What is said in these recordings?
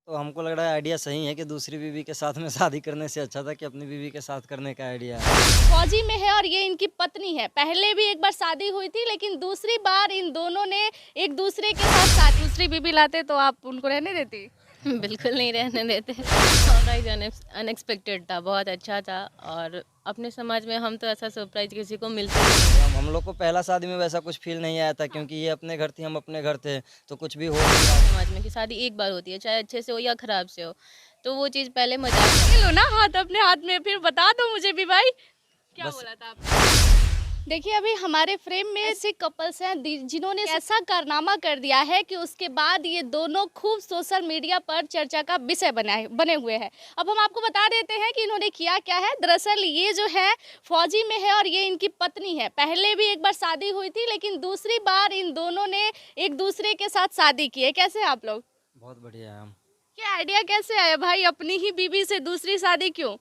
तो हमको लग रहा है आइडिया सही है कि दूसरी बीवी के साथ में शादी करने से अच्छा था कि अपनी बीवी के साथ करने का आइडिया है। फौजी में है और ये इनकी पत्नी है। पहले भी एक बार शादी हुई थी, लेकिन दूसरी बार इन दोनों ने एक दूसरे के साथ दूसरी बीवी लाते तो आप उनको रहने देती? बिल्कुल नहीं रहने देते। सरप्राइज़ अनएक्सपेक्टेड था, बहुत अच्छा था और अपने समाज में हम तो ऐसा सरप्राइज़ किसी को मिलता ही नहीं। हम लोग को पहला शादी में वैसा कुछ फील नहीं आया था क्योंकि ये अपने घर थी, हम अपने घर थे, तो कुछ भी हो नहीं रहा। समाज में कि शादी एक बार होती है, चाहे अच्छे से हो या खराब से हो। तो वो चीज़ पहले मज़ाक ये लो ना हाथ अपने हाथ में, फिर बता दो मुझे भी भाई, क्या बस बोला था आपने? देखिए, अभी हमारे फ्रेम में ऐसे कपल्स हैं जिन्होंने ऐसा कारनामा कर दिया है कि उसके बाद ये दोनों खूब सोशल मीडिया पर चर्चा का विषय बने हुए हैं। अब हम आपको बता देते हैं कि इन्होंने किया क्या है। दरअसल ये जो है फौजी में है और ये इनकी पत्नी है। पहले भी एक बार शादी हुई थी, लेकिन दूसरी बार इन दोनों ने एक दूसरे के साथ शादी की है। कैसे हैं आप लोग? बहुत बढ़िया है हम। ये आइडिया कैसे आया भाई, अपनी ही बीवी से दूसरी शादी क्यों?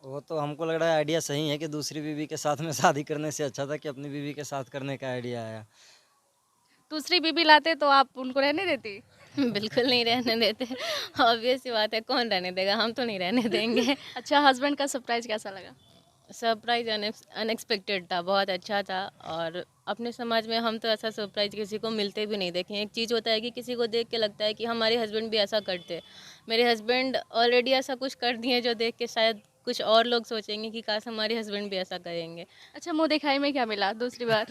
वो तो हमको लग रहा है आइडिया सही है कि दूसरी बीवी के साथ में शादी करने से अच्छा था कि अपनी बीवी के साथ करने का आइडिया आया। दूसरी बीवी लाते तो आप उनको रहने देती? बिल्कुल नहीं रहने देते। ऑब्वियस सी बात है, कौन रहने देगा? हम तो नहीं रहने देंगे। अच्छा, हस्बैंड का सरप्राइज़ कैसा लगा? सरप्राइज़ अनएक्सपेक्टेड था, बहुत अच्छा था और अपने समाज में हम तो ऐसा सरप्राइज़ किसी को मिलते भी नहीं देखे हैं। एक चीज़ होता है कि किसी को देख के लगता है कि हमारे हस्बैंड भी ऐसा करते। मेरे हस्बैंड ऑलरेडी ऐसा कुछ कर दिए जो देख के शायद कुछ और लोग सोचेंगे कि काश हमारे हस्बैंड भी ऐसा करेंगे। अच्छा, मुँह दिखाई में क्या मिला दूसरी बार?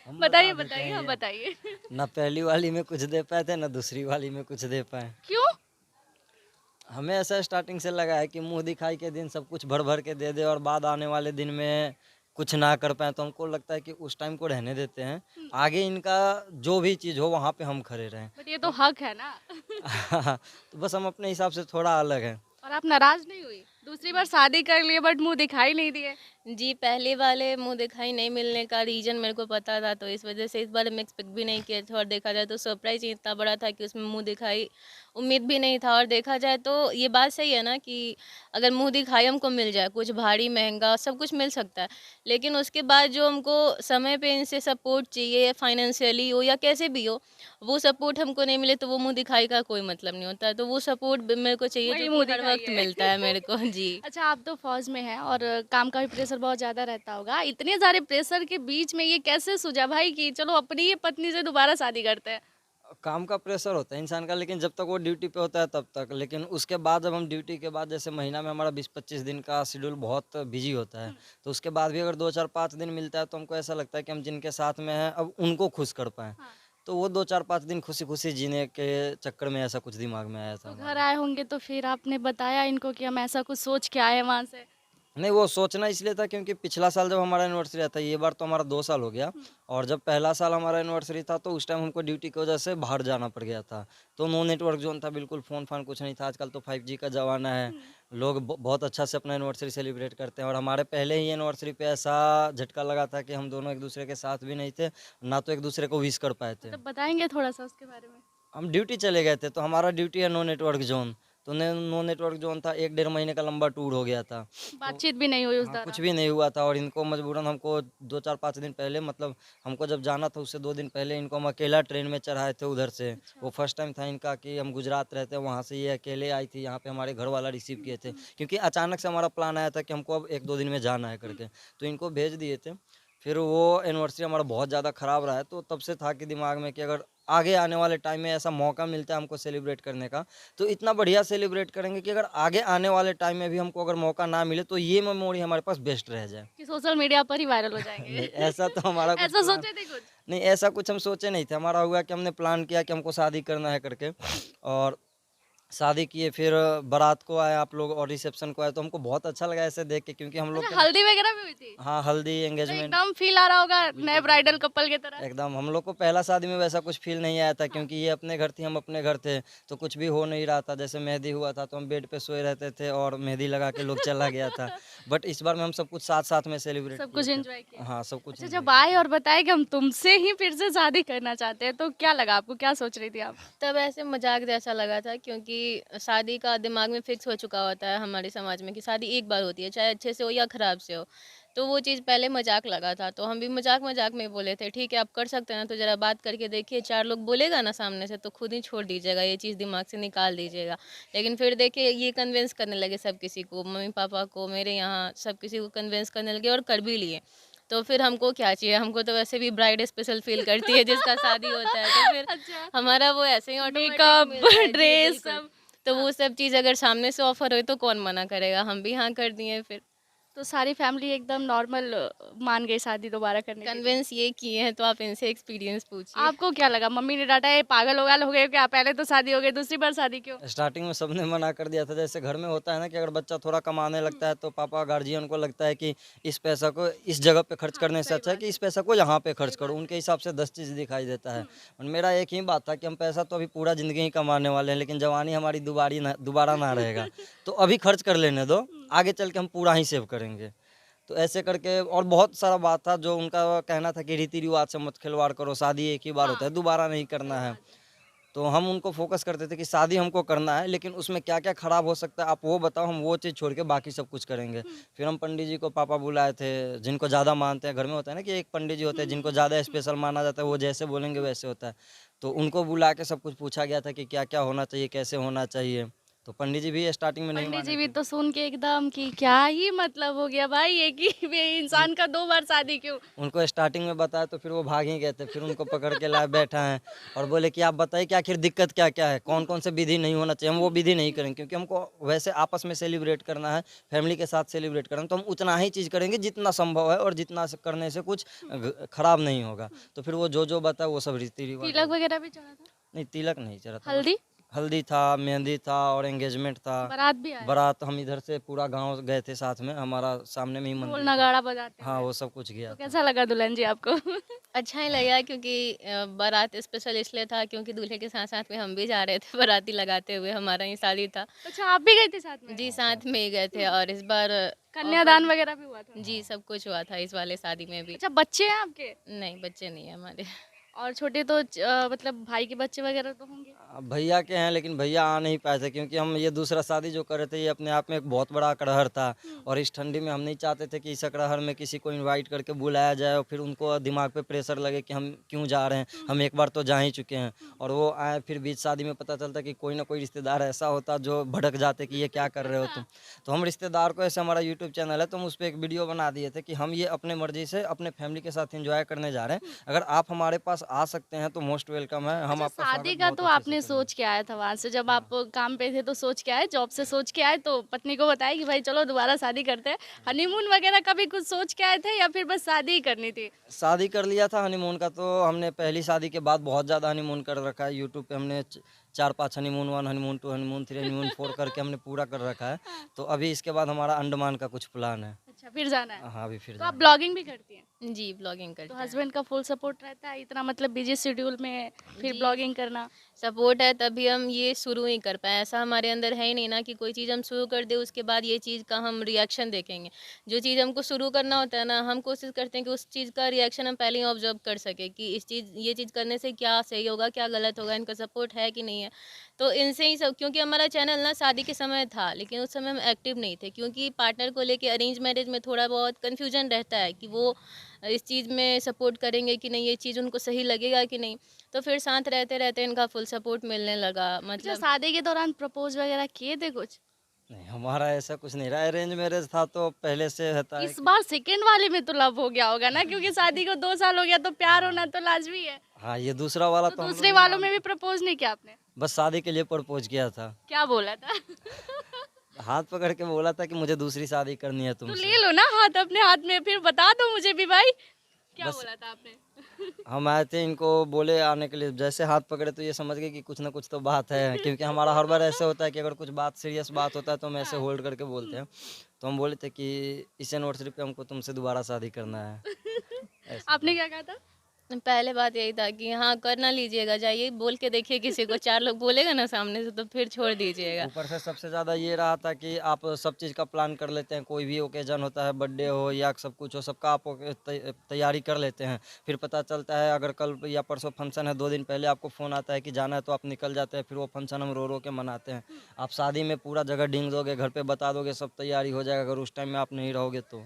हम बताइए, बता देते बताइए, हैं हाँ, ये, बताइए। ना पहली वाली में कुछ दे पाए थे ना दूसरी वाली में कुछ दे पाए। क्यों? हमें ऐसा स्टार्टिंग से लगा है कि मुंह दिखाई के दिन सब कुछ भर भर के दे दे और बाद आने वाले दिन में कुछ ना कर पाए, तो हमको लगता है कि उस टाइम को रहने देते हैं। हुँ, आगे इनका जो भी चीज़ हो वहाँ पे हम खड़े रहें। बट ये तो हक है ना। तो बस हम अपने हिसाब से थोड़ा अलग हैं। और आप नाराज़ नहीं हुई? दूसरी बार शादी कर लिए बट मुँह दिखाई नहीं दिए। जी, पहले वाले मुँह दिखाई नहीं मिलने का रीज़न मेरे को पता था, तो इस वज़ह से इस बार हम एक्सपेक्ट भी नहीं किए थे और देखा जाए तो सरप्राइज़ ही इतना बड़ा था कि उसमें मुँह दिखाई उम्मीद भी नहीं था और देखा जाए तो ये बात सही है ना कि अगर मुँह दिखाई हमको मिल जाए, कुछ भारी, महँगा सब कुछ मिल सकता है। लेकिन उसके बाद जो हमको समय पे इनसे सपोर्ट चाहिए, फाइनेंशियली हो या कैसे भी हो, वो सपोर्ट हमको नहीं मिले तो वो मुँह दिखाई का कोई मतलब नहीं होता है। तो वो सपोर्ट ब मेरे को चाहिए वही जो मुँह कि हर दिखाई वक़्त है। मिलता है मेरे को। जी। अच्छा, आप तो फ़ौज में हैं और काम का भी प्रेशर बहुत ज़्यादा रहता होगा। इतने सारे प्रेशर के बीच में ये कैसे सूझा भाई कि चलो अपनी ही पत्नी से दोबारा शादी करते हैं? काम का प्रेशर होता है इंसान का, लेकिन जब तक वो ड्यूटी पे होता है तब तक। लेकिन उसके बाद जब हम ड्यूटी के बाद जैसे महीना में हमारा 20-25 दिन का शेड्यूल बहुत बिजी होता है, हुँ, तो उसके बाद भी अगर 2-4-5 दिन मिलता है तो हमको ऐसा लगता है कि हम जिनके साथ में हैं अब उनको खुश कर पाएँ। हाँ। तो वो 2-4-5 दिन खुशी-खुशी जीने के चक्कर में ऐसा कुछ दिमाग में आया था तो घर हमारे। आए होंगे तो फिर आपने बताया इनको कि हम ऐसा कुछ सोच के आए हैं वहाँ से? नहीं, वो सोचना इसलिए था क्योंकि पिछला साल जब हमारा एनिवर्सरी था, ये बार तो हमारा 2 साल हो गया। हुँ। और जब पहला साल हमारा एनिवर्सरी था तो उस टाइम हमको ड्यूटी की वजह से बाहर जाना पड़ गया था। तो नो नेटवर्क ज़ोन था, बिल्कुल फ़ोन-फान कुछ नहीं था। आजकल तो 5G का ज़माना है, हुँ। लोग ब बहुत अच्छा से अपना एनिवर्सरी सेलिब्रेट करते हैं और हमारे पहले ही एनिवर्सरी पे ऐसा झटका लगा था कि हम दोनों एक-दूसरे के साथ भी नहीं थे, ना तो एक-दूसरे को विश कर पाए थे। मतलब बताएँगे थोड़ा-सा उसके बारे में? हम ड्यूटी चले गए थे, तो हमारा ड्यूटी है नो नेटवर्क ज़ोन। तो नो नेटवर्क ज़ोन था, 1 डेढ़ महीने का लंबा टूर हो गया था। तो बातचीत भी नहीं हुई उस हाँ, कुछ दौरान? भी नहीं हुआ था और इनको मजबूरन हमको 2-4-5 दिन पहले, मतलब हमको जब जाना था उससे 2 दिन पहले इनको हम अकेला ट्रेन में चढ़ाए थे उधर से। अच्छा। वो फर्स्ट टाइम था इनका कि हम गुजरात रहते हैं, वहाँ से ये अकेले आई थी, यहाँ पे हमारे घर वाला रिसीव हुँ, किए थे। हुँ, क्योंकि अचानक से हमारा प्लान आया था कि हमको अब 1-2 दिन में जाना है हुँ। करके, तो इनको भेज दिए थे। फिर वो एनिवर्सरी हमारा बहुत ज़्यादा ख़राब रहा है, तो तब से था कि दिमाग में कि अगर आगे आने वाले टाइम में ऐसा मौका मिलता है हमको सेलिब्रेट करने का, तो इतना बढ़िया सेलिब्रेट करेंगे कि अगर आगे आने वाले टाइम में भी हमको अगर मौका ना मिले तो ये मेमोरी हमारे पास बेस्ट रह जाए। कि सोशल मीडिया पर ही वायरल हो जाएँगे। नहीं, ऐसा तो हमारा कुछ ऐसा प्लान सोचे थे कुछ? नहीं, ऐसा कुछ हम सोचे नहीं थे। हमारा हुआ कि हमने प्लान किया कि हमको शादी करना है करके, और शादी किए, फिर बारात को आए आप लोग और रिसेप्शन को आए, तो हमको बहुत अच्छा लगा ऐसे देख के, क्योंकि हम लोग अच्छा, के हल्दी वगैरह भी हुई थी? हाँ, हल्दी, तो एंगेजमेंट। एकदम फ़ील आ रहा होगा नए बिल्कुल, ब्राइडल बिल्कुल। कपल की तरह? एकदम हम लोग को पहला शादी में वैसा कुछ फ़ील नहीं आया था हाँ। क्योंकि ये अपने घर थी, हम अपने घर थे, तो कुछ भी हो नहीं रहा था। जैसे मेहंदी हुआ था तो हम बेड पे सोए रहते थे और मेहंदी लगा के लोग चला गया था। बट इस बार में हम सब कुछ साथ-साथ में सेलिब्रेट सब किए कुछ थे। एन्जॉय किया। हाँ, सब कुछ अच्छा, एन्जॉय जब किए आए थे। और बताए कि हम तुमसे ही फिर से शादी करना चाहते हैं, तो क्या लगा आपको? क्या सोच रही थी आप? तब ऐसे मज़ाक जैसा लगा था क्योंकि शादी का दिमाग में फिक्स हो चुका होता है हमारे समाज में कि शादी एक बार होती है, चाहे अच्छे से हो या खराब से हो। तो वो चीज़ पहले मजाक लगा था, तो हम भी मजाक मजाक में बोले थे ठीक है आप कर सकते हैं ना, तो ज़रा बात करके देखिए, 4 लोग बोलेगा ना सामने से तो खुद ही छोड़ दीजिएगा, ये चीज़ दिमाग से निकाल दीजिएगा। लेकिन फिर देखिए ये कन्विंस करने लगे सब किसी को, मम्मी पापा को, मेरे यहाँ सब किसी को कन्विंस करने लगे और कर भी लिए। तो फिर हमको क्या चाहिए, हमको तो वैसे भी ब्राइड स्पेशल फील करती है जिसका शादी होता है, तो फिर अच्छा, हमारा वो ऐसे ही ऑटोमेटिक मेकअप, मिलता है। जी, ड्रेस बिल्कुल। सब। तो हाँ, वो सब चीज़ अगर सामने से ऑफ़र हुई तो कौन मना करेगा, हम भी हाँ कर दिए फिर। तो सारी फैमिली एकदम नॉर्मल मान गई शादी दोबारा करने के लिए। कन्विंस ये किए हैं तो आप इनसे एक्सपीरियंस पूछिए। आपको क्या लगा, मम्मी ने डांटा ये पागल वगल हो गए क्या, पहले तो शादी हो गई दूसरी बार शादी क्यों? स्टार्टिंग में सबने मना कर दिया था। जैसे घर में होता है ना कि अगर बच्चा थोड़ा कमाने लगता है तो पापा गार्जियन को लगता है कि इस पैसा को इस जगह पे खर्च हाँ, करने से सही अच्छा है बात कि है। इस पैसा को यहाँ पे खर्च सही करो। बात उनके हिसाब से 10 चीज़ दिखाई देता है। हुँ, और मेरा एक ही बात था कि हम पैसा तो अभी पूरा ज़िंदगी ही कमाने वाले हैं, लेकिन जवानी हमारी दोबारा ना रहेगा। तो अभी खर्च कर लेने दो, हुँ। आगे चल के हम पूरा ही सेव करेंगे। तो ऐसे करके और बहुत सारा बात था जो उनका कहना था कि रीति-रिवाज से मत खिलवाड़ करो, शादी एक ही बार होता है, हाँ, दोबारा नहीं सही करना है। बात है। तो हम उनको फ़ोकस करते थे कि शादी हमको करना है, लेकिन उसमें क्या-क्या खराब हो सकता है आप वो बताओ, हम वो चीज़ छोड़ के बाकी सब कुछ करेंगे। हुँ, फिर हम पंडित जी को पापा बुलाए थे, जिनको ज़्यादा मानते हैं। घर में होता है ना कि एक पंडित जी होते हुँ, हैं हुँ, जिनको हुँ, ज़्यादा हुँ। स्पेशल माना जाता है, वो जैसे बोलेंगे वैसे होता है। तो उनको बुला के सब कुछ पूछा गया था कि क्या-क्या होना चाहिए, कैसे होना चाहिए। तो पंडित जी भी स्टार्टिंग में नहीं पंडित जी माने भी थे। तो सुन के एकदम कि क्या ही मतलब हो गया भाई, एक ही में इंसान का 2 बार शादी क्यों? उनको स्टार्टिंग में बताया तो फिर वो भाग ही गए थे। फिर उनको पकड़ के लाए बैठा है और बोले कि आप बताइए कि आखिर दिक्कत क्या-क्या है? कौन-कौन से विधि नहीं होना चाहिए? हम वो विधि नहीं करेंगे क्योंकि हमको वैसे आपस में सेलिब्रेट करना है, फैमिली के साथ सेलिब्रेट करना है, तो हम उतना ही चीज़ करेंगे जितना संभव है और जितना स करने से कुछ खराब नहीं होगा। तो फिर वो जो बताया वो सब रीति-रिवाज तिलक है। वगैरह भी चढ़ा था? नहीं, तिलक नहीं चढ़ा था, बस हल्दी? हल्दी था, मेहंदी था और एंगेजमेंट था। बारात भी आया? बारात हम इधर से पूरा गाँव गए थे साथ में, हमारा सामने में ही ढोल मंदिर था। नगाड़ा बजाते हाँ, हुए। वो सब कुछ गया तो था। कैसा लगा दुल्हन जी आपको? अच्छा ही लगा क्योंकि बारात स्पेशल इसलिए था क्योंकि दूल्हे के साथ-साथ में हम भी जा रहे थे बाराती लगाते हुए, हमारा ही शादी था। अच्छा, आप भी गए थे साथ में? जी, हाँ, साथ साथ में में। ही गए थे हुँ, और इस बार कन्यादान ऑफ़र वगैरह भी हुआ था? जी, सब कुछ हुआ था इस वाले शादी में भी। अच्छा, बच्चे हैं आपके? नहीं, बच्चे नहीं हैं हमारे। और छोटे तो मतलब भाई के बच्चे वगैरह तो होंगे? भैया के हैं लेकिन भैया आ नहीं पाए थे क्योंकि हम ये दूसरा शादी जो कर रहे थे ये अपने आप में एक बहुत बड़ा अकड़हर था हुँ, और इस ठंडी में हम नहीं चाहते थे कि इस अकड़हर में किसी को इनवाइट करके बुलाया जाए और फिर उनको दिमाग पे प्रेशर लगे कि हम क्यों जा रहे हैं, हुँ, हम हुँ, एक बार तो जा ही चुके हैं हुँ। और वो आए फिर बीच शादी में पता चलता कि कोई ना कोई रिश्तेदार ऐसा होता जो भड़क जाते कि ये क्या कर रहे हो तुम। तो हम रिश्तेदार को, ऐसे हमारा यूट्यूब चैनल है तो हम उस पर एक वीडियो बना दिए थे कि हम ये अपने मर्जी से अपने फैमिली के साथ एंजॉय करने जा रहे हैं। अगर आप हमारे पास आ सकते हैं तो मोस्ट वेलकम है, हम अच्छा, आपका शादी स्वागत का बहुत तो अच्छे से आपने करेंगे। सोच के आया था वहाँ से, जब हाँ। आप काम पे थे तो सोच के आए, जॉब से सोच के आए तो पत्नी को बताया कि भाई चलो दोबारा शादी करते हैं। हनीमून वगैरह का भी कुछ सोच के आए थे या फिर बस शादी ही करनी थी? शादी कर लिया था। हनीमून का तो हमने पहली शादी के बाद बहुत ज़्यादा हनीमून कर रखा है। यूट्यूब पे हमने 4-5 हनीमून, 1 हनीमून, 2 हनीमून, 3 हनीमून, 4 करके हमने पूरा कर रखा है। हाँ। तो अभी इसके बाद हमारा अंडमान का कुछ प्लान है। अच्छा, फिर जाना है। हाँ, अभी फिर तो आप जाना है। ब्लॉगिंग भी करती हैं? जी, ब्लॉगिंग तो करते हैं। हस्बैंड का फुल सपोर्ट रहता है इतना मतलब बिजी शेड्यूल में फिर जी। ब्लॉगिंग करना? सपोर्ट है तभी हम ये शुरू ही कर पाए, ऐसा हमारे अंदर है ही नहीं ना कि कोई चीज़ हम शुरू कर दें उसके बाद ये चीज़ का हम रिएक्शन देखेंगे। जो चीज़ हमको शुरू करना होता है ना, हम कोशिश करते हैं कि उस चीज़ का रिएक्शन हम पहले ही ऑब्जर्व कर सकें कि ये चीज़ करने से क्या सही होगा, क्या गलत होगा, इनका सपोर्ट है कि नहीं है। तो इनसे ही सब, क्योंकि हमारा चैनल ना शादी के समय था लेकिन उस समय हम एक्टिव नहीं थे क्योंकि पार्टनर को लेके अरेंज मैरिज में थोड़ा बहुत कन्फ्यूजन रहता है कि वो इस चीज़ में सपोर्ट करेंगे कि नहीं, ये चीज़ उनको सही लगेगा कि नहीं। तो फिर साथ रहते-रहते इनका फुल सपोर्ट मिलने लगा, अच्छा, मतलब शादी के दौरान प्रपोज वगैरह किए थे कुछ? नहीं, हमारा ऐसा कुछ नहीं रहा। अरेंज मैरेज था तो पहले से रहता है इस कि बार सेकंड वाले में तो लव हो गया होगा ना, क्योंकि शादी को 2 साल हो गया तो प्यार होना हाँ, तो लाज़मी है। हाँ, ये दूसरा वाला तो तो हम लोग दूसरे नहीं वालों में भी मानते। प्रपोज नहीं किया आपने? बस शादी के लिए प्रपोज़ किया था। क्या बोला था? हाथ पकड़ के बोला था कि मुझे दूसरी शादी करनी है तो तुमसे। ले लो ना हाथ अपने हाथ में, फिर बता दो मुझे भी भाई। क्या बस बोला था आपने? हम आए थे, इनको बोले आने के लिए, जैसे हाथ पकड़े तो ये समझ गए कि कुछ ना कुछ तो बात है क्योंकि हमारा हर बार ऐसे होता है कि अगर कुछ बात सीरियस बात होता है तो हम ऐसे हाँ। होल्ड करके बोलते हैं। तो हम बोले थे कि इस एनिवर्सरी पे हमको तुमसे दोबारा शादी करना है, ऐसे आपने था। क्या कहा था? पहले बात यही था कि हाँ, कर ना लीजिएगा, जाइए बोल के देखिए किसी को, 4 लोग बोलेगा ना सामने से तो फिर छोड़ दीजिएगा। ऊपर से सबसे ज़्यादा ये रहा था कि आप सब चीज़ का प्लान कर लेते हैं, कोई भी ओकेजन होता है, बर्थडे हो या सब कुछ हो, सबका आप तैयारी कर लेते हैं। फिर पता चलता है अगर कल या परसों फंक्शन है, 2 दिन पहले आपको फ़ोन आता है कि जाना है तो आप निकल जाते हैं, फिर वो फंक्शन हम रो रो के मनाते हैं। आप शादी में पूरा जगह ढींग दोगे, घर पे बता दोगे, सब तैयारी हो जाएगा, अगर उस टाइम में आप नहीं रहोगे तो।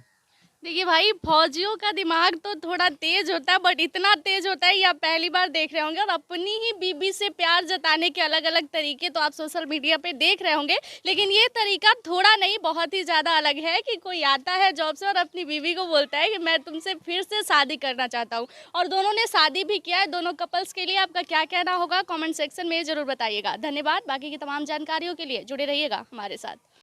देखिए भाई, फौजियों का दिमाग तो थोड़ा तेज होता है, बट इतना तेज होता है ये आप पहली बार देख रहे होंगे। और अपनी ही बीबी से प्यार जताने के अलग अलग तरीके तो आप सोशल मीडिया पे देख रहे होंगे, लेकिन ये तरीका थोड़ा नहीं बहुत ही ज़्यादा अलग है कि कोई आता है जॉब से और अपनी बीवी को बोलता है कि मैं तुमसे फिर से शादी करना चाहता हूँ। और दोनों ने शादी भी किया है। दोनों कपल्स के लिए आपका क्या कहना होगा कॉमेंट सेक्शन में ज़रूर बताइएगा। धन्यवाद। बाकी की तमाम जानकारियों के लिए जुड़े रहिएगा हमारे साथ।